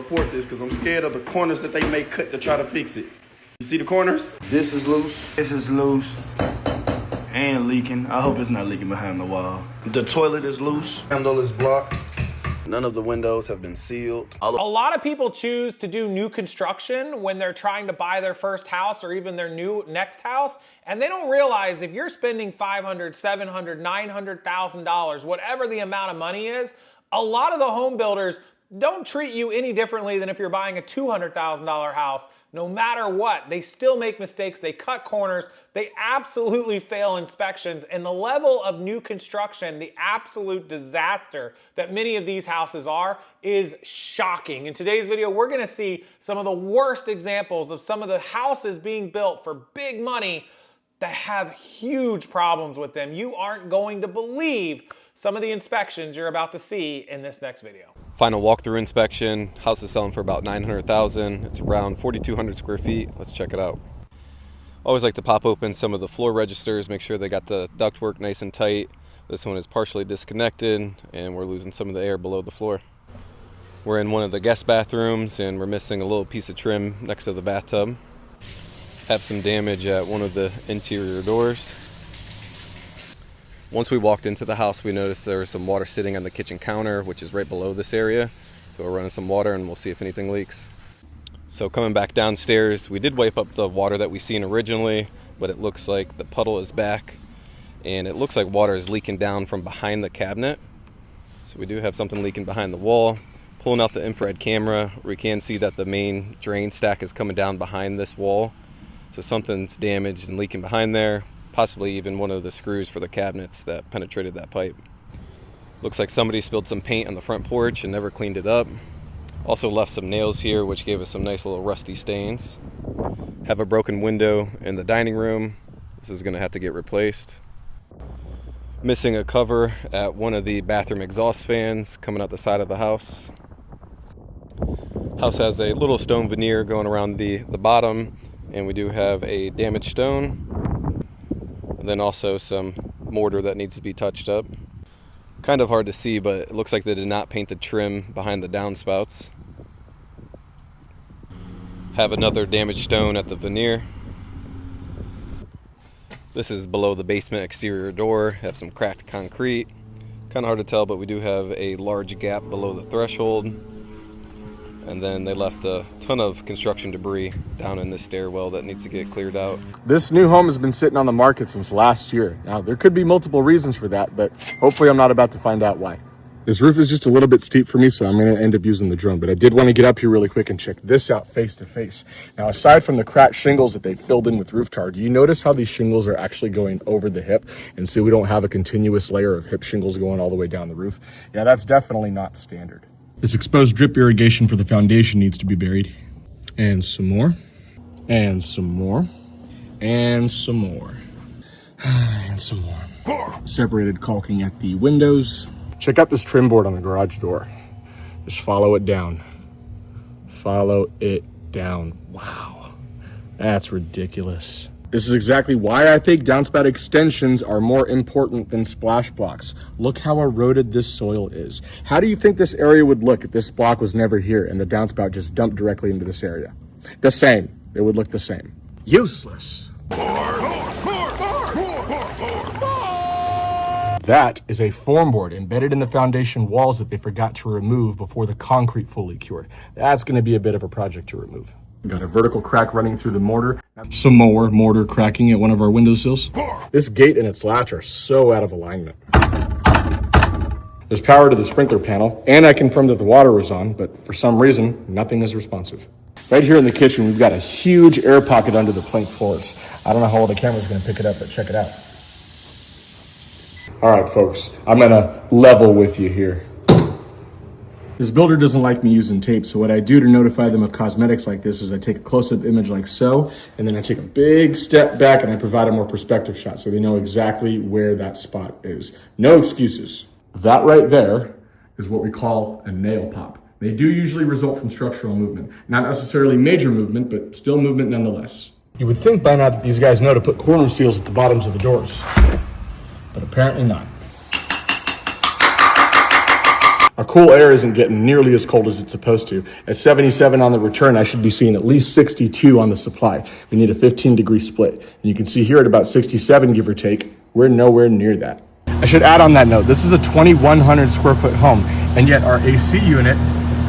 report this because I'm scared of the corners that they may cut to try to fix it. You see the corners? This is loose. This is loose. And leaking. I hope it's not leaking behind the wall. The toilet is loose. Handle is blocked. None of the windows have been sealed. A lot of people choose to do new construction when they're trying to buy their first house or even their next house, and they don't realize if you're spending $500, $700, $900,000, whatever the amount of money is, a lot of the home builders don't treat you any differently than if you're buying a $200,000 house. No matter what, they still make mistakes, they cut corners, they absolutely fail inspections, and the level of new construction, the absolute disaster that many of these houses are, is shocking. In today's video, we're gonna see some of the worst examples of some of the houses being built for big money that have huge problems with them. You aren't going to believe some of the inspections you're about to see in this next video. Final walkthrough inspection. House is selling for about $900,000. It's around 4,200 square feet. Let's check it out. Always like to pop open some of the floor registers, make sure they got the ductwork nice and tight. This one is partially disconnected and we're losing some of the air below the floor. We're in one of the guest bathrooms and we're missing a little piece of trim next to the bathtub. Have some damage at one of the interior doors. Once we walked into the house, we noticed there was some water sitting on the kitchen counter, which is right below this area. So we're running some water and we'll see if anything leaks. So coming back downstairs, we did wipe up the water that we seen originally, but it looks like the puddle is back and it looks like water is leaking down from behind the cabinet. So we do have something leaking behind the wall. Pulling out the infrared camera, we can see that the main drain stack is coming down behind this wall. So something's damaged and leaking behind there. Possibly even one of the screws for the cabinets that penetrated that pipe. Looks like somebody spilled some paint on the front porch and never cleaned it up. Also left some nails here, which gave us some nice little rusty stains. Have a broken window in the dining room. This is gonna have to get replaced. Missing a cover at one of the bathroom exhaust fans coming out the side of the house. House has a little stone veneer going around the bottom, and we do have a damaged stone. And then also some mortar that needs to be touched up. Kind of hard to see, but it looks like they did not paint the trim behind the downspouts. Have another damaged stone at the veneer. This is below the basement exterior door. Have some cracked concrete. Kind of hard to tell, but we do have a large gap below the threshold. And then they left a ton of construction debris down in this stairwell that needs to get cleared out. This new home has been sitting on the market since last year. Now, there could be multiple reasons for that, but hopefully I'm not about to find out why. This roof is just a little bit steep for me, so I'm going to end up using the drone. But I did want to get up here really quick and check this out face to face. Now, aside from the cracked shingles that they filled in with roof tar, do you notice how these shingles are actually going over the hip? And so we don't have a continuous layer of hip shingles going all the way down the roof. Yeah, that's definitely not standard. This exposed drip irrigation for the foundation needs to be buried. And some more. And some more. And some more. And some more. Separated caulking at the windows. Check out this trim board on the garage door. Just follow it down. Follow it down. Wow. That's ridiculous. This is exactly why I think downspout extensions are more important than splash blocks. Look how eroded this soil is. How do you think this area would look if this block was never here and the downspout just dumped directly into this area? The same. It would look the same. Useless. That is a form board embedded in the foundation walls that they forgot to remove before the concrete fully cured. That's going to be a bit of a project to remove. Got a vertical crack running through the mortar. Some more mortar cracking at one of our windowsills. This gate and its latch are so out of alignment. There's power to the sprinkler panel, and I confirmed that the water was on, but for some reason, nothing is responsive. Right here in the kitchen, we've got a huge air pocket under the plank floors. I don't know how well the camera's gonna pick it up, but check it out. All right, folks, I'm gonna level with you here. This builder doesn't like me using tape, so what I do to notify them of cosmetics like this is I take a close-up image like so, and then I take a big step back and I provide a more perspective shot so they know exactly where that spot is. No excuses. That right there is what we call a nail pop. They do usually result from structural movement. Not necessarily major movement, but still movement nonetheless. You would think by now that these guys know to put corner seals at the bottoms of the doors, but apparently not. Our cool air isn't getting nearly as cold as it's supposed to. At 77 on the return, I should be seeing at least 62 on the supply. We need a 15-degree split. And you can see here at about 67, give or take, we're nowhere near that. I should add on that note, this is a 2,100 square foot home, and yet our AC unit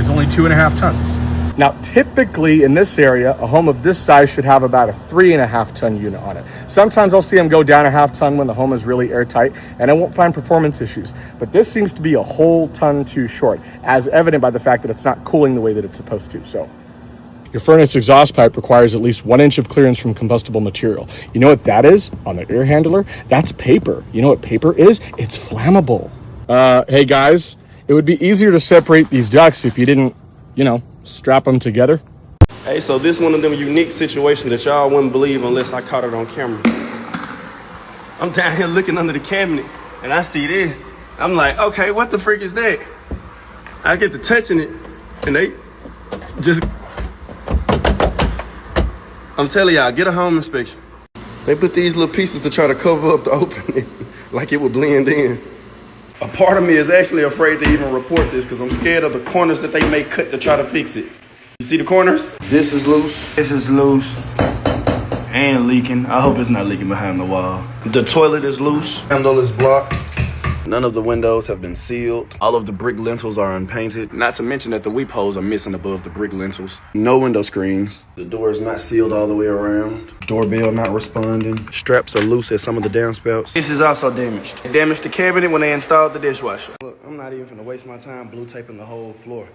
is only 2.5 tons. Now, typically in this area, a home of this size should have about a 3.5 ton unit on it. Sometimes I'll see them go down a half ton when the home is really airtight, and I won't find performance issues. But this seems to be a whole ton too short, as evident by the fact that it's not cooling the way that it's supposed to. So, your furnace exhaust pipe requires at least 1 inch of clearance from combustible material. You know what that is on the air handler? That's paper. You know what paper is? It's flammable. Hey guys, it would be easier to separate these ducts if you didn't, strap them together. Hey, so this one of them unique situations that y'all wouldn't believe unless I caught it on camera. I'm down here looking under the cabinet and I see this. I'm like, okay, what the freak is that? I get to touching it and they just, I'm telling y'all, get a home inspection. They put these little pieces to try to cover up the opening like it would blend in. A part of me is actually afraid to even report this because I'm scared of the corners that they may cut to try to fix it. You see the corners? This is loose. This is loose and leaking. I hope it's not leaking behind the wall. The toilet is loose. Handle is blocked. None of the windows have been sealed. All of the brick lintels are unpainted. Not to mention that the weep holes are missing above the brick lintels. No window screens. The door is not sealed all the way around. Doorbell not responding. Straps are loose at some of the downspouts. This is also damaged. They damaged the cabinet when they installed the dishwasher. Look, I'm not even gonna waste my time blue taping the whole floor.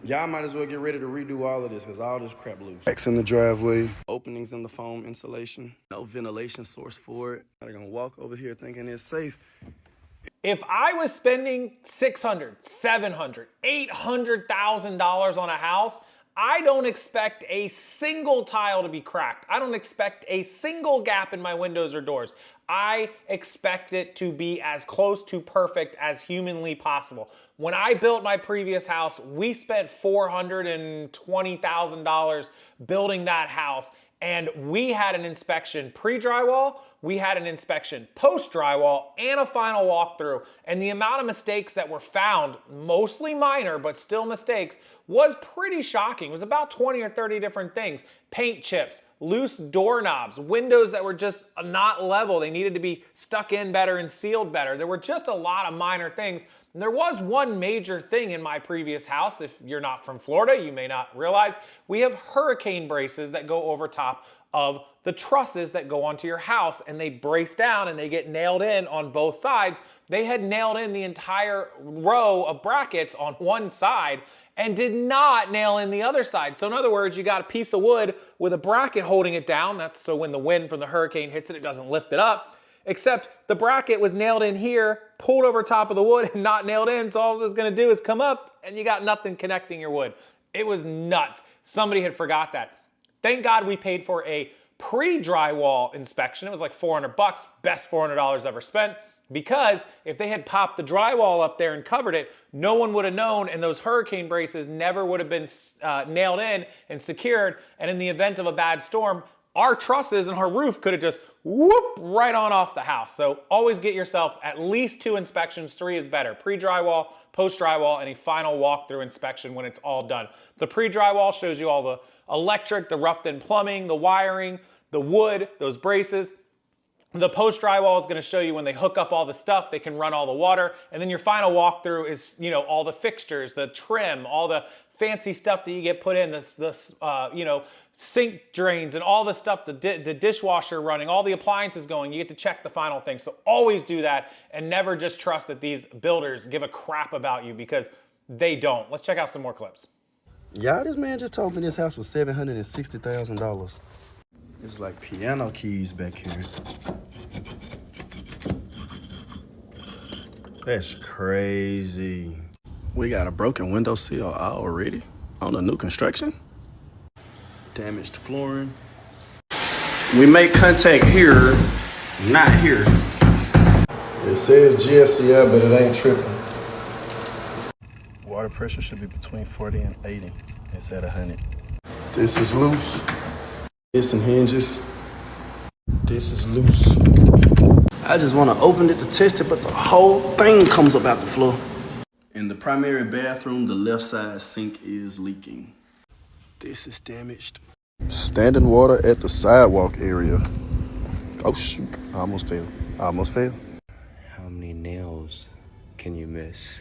Y'all might as well get ready to redo all of this because all this crap loose. Cracks in the driveway. Openings in the foam insulation. No ventilation source for it. They're gonna walk over here thinking it's safe. If I was spending $600,000, $700,000, $800,000 on a house, I don't expect a single tile to be cracked. I don't expect a single gap in my windows or doors. I expect it to be as close to perfect as humanly possible. When I built my previous house, we spent $420,000 building that house, and we had an inspection pre-drywall, we had an inspection post-drywall, and a final walkthrough. And the amount of mistakes that were found, mostly minor, but still mistakes, was pretty shocking. It was about 20 or 30 different things. Paint chips, loose doorknobs, windows that were just not level. They needed to be stuck in better and sealed better. There were just a lot of minor things. And there was one major thing in my previous house. If you're not from Florida, you may not realize, we have hurricane braces that go over top of the trusses that go onto your house, and they brace down and they get nailed in on both sides. They had nailed in the entire row of brackets on one side and did not nail in the other side. So in other words, you got a piece of wood with a bracket holding it down. That's so when the wind from the hurricane hits it, it doesn't lift it up. Except the bracket was nailed in here, pulled over top of the wood and not nailed in. So all it was gonna do is come up and you got nothing connecting your wood. It was nuts. Somebody had forgot that. Thank God we paid for a pre-drywall inspection. It was like $400, best $400 ever spent. Because if they had popped the drywall up there and covered it, no one would have known, and those hurricane braces never would have been nailed in and secured. And in the event of a bad storm, our trusses and our roof could have just whoop right on off the house. So always get yourself at least 2 inspections. 3 is better. Pre-drywall, post-drywall, and a final walkthrough inspection when it's all done. The pre-drywall shows you all the electric, the roughed-in plumbing, the wiring, the wood, those braces. The post-drywall is going to show you when they hook up all the stuff, they can run all the water. And then your final walkthrough is, all the fixtures, the trim, all the fancy stuff that you get put in, the sink drains and all the stuff, the dishwasher running, all the appliances going. You get to check the final thing. So always do that and never just trust that these builders give a crap about you, because they don't. Let's check out some more clips. Yeah, this man just told me this house was $760,000. It's like piano keys back here. That's crazy. We got a broken window sill already on the new construction. Damaged flooring. We make contact here, not here. It says GFCI, but it ain't tripping. Water pressure should be between 40 and 80. It's at 100. This is loose. Here's some hinges. This is loose. I just want to open it to test it, but the whole thing comes up out the floor. In the primary bathroom, the left side sink is leaking. This is damaged. Standing water at the sidewalk area. Oh shoot, I almost fell. How many nails can you miss?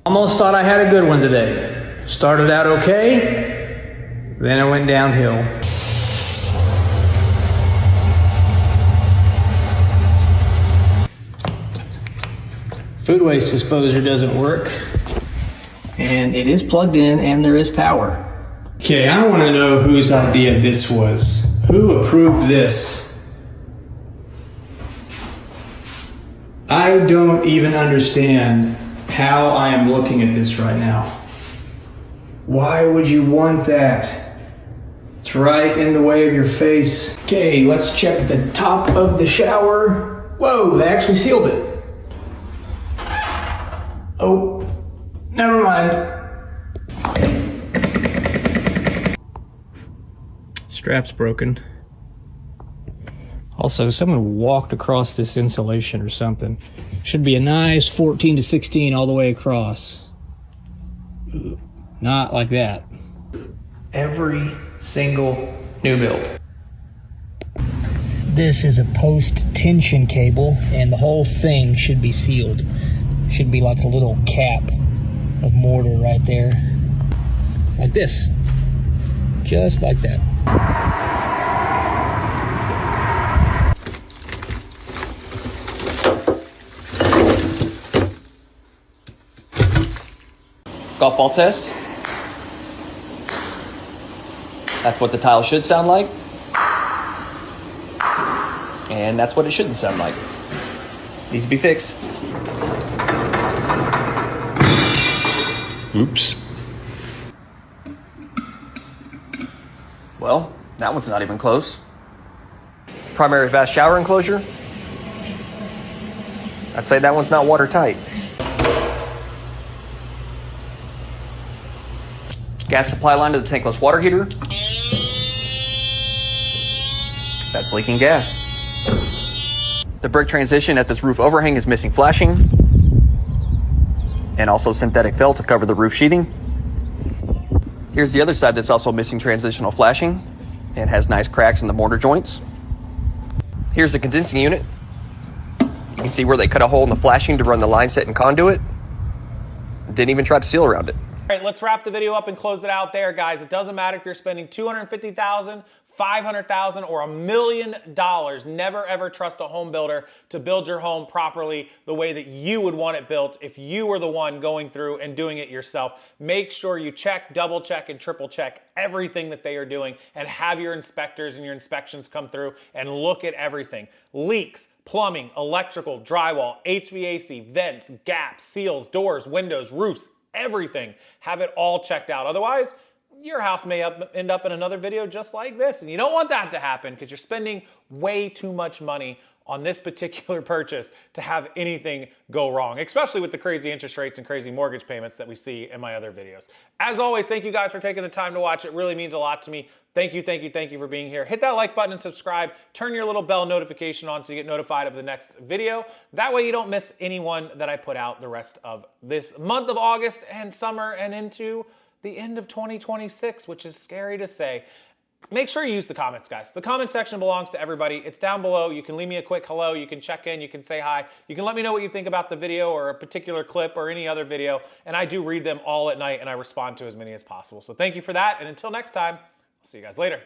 Almost thought I had a good one today. Started out okay, then it went downhill. Food waste disposer doesn't work. And it is plugged in and there is power. Okay, I want to know whose idea this was. Who approved this? I don't even understand how I am looking at this right now. Why would you want that? It's right in the way of your face. Okay, let's check the top of the shower. Whoa, they actually sealed it. Oh, never mind. Strap's broken. Also, someone walked across this insulation or something. Should be a nice 14 to 16 all the way across. Not like that. Every single new build. This is a post-tension cable, and the whole thing should be sealed. Should be like a little cap of mortar right there. Like this. Just like that. Golf ball test. That's what the tile should sound like. And that's what it shouldn't sound like. Needs to be fixed. Oops. Well, that one's not even close. Primary vast shower enclosure. I'd say that one's not watertight. Gas supply line to the tankless water heater. That's leaking gas. The brick transition at this roof overhang is missing flashing. And also synthetic felt to cover the roof sheathing. Here's the other side that's also missing transitional flashing and has nice cracks in the mortar joints. Here's the condensing unit. You can see where they cut a hole in the flashing to run the line set and conduit. Didn't even try to seal around it. All right, let's wrap the video up and close it out there, guys. It doesn't matter if you're spending $250,000, $500,000, or $1 million. Never ever trust a home builder to build your home properly the way that you would want it built if you were the one going through and doing it yourself. Make sure you check, double check, and triple check everything that they are doing and have your inspectors and your inspections come through and look at everything. Leaks, plumbing, electrical, drywall, HVAC, vents, gaps, seals, doors, windows, roofs, everything. Have it all checked out. Otherwise, your house may end up in another video just like this. And you don't want that to happen because you're spending way too much money on this particular purchase to have anything go wrong, especially with the crazy interest rates and crazy mortgage payments that we see in my other videos. As always, thank you guys for taking the time to watch. It really means a lot to me. Thank you, thank you, thank you for being here. Hit that like button and subscribe. Turn your little bell notification on so you get notified of the next video. That way you don't miss any one that I put out the rest of this month of August and summer and into the end of 2026, which is scary to say. Make sure you use the comments, guys. The comment section belongs to everybody. It's down below. You can leave me a quick hello. You can check in. You can say hi. You can let me know what you think about the video or a particular clip or any other video. And I do read them all at night and I respond to as many as possible. So thank you for that. And until next time, I'll see you guys later.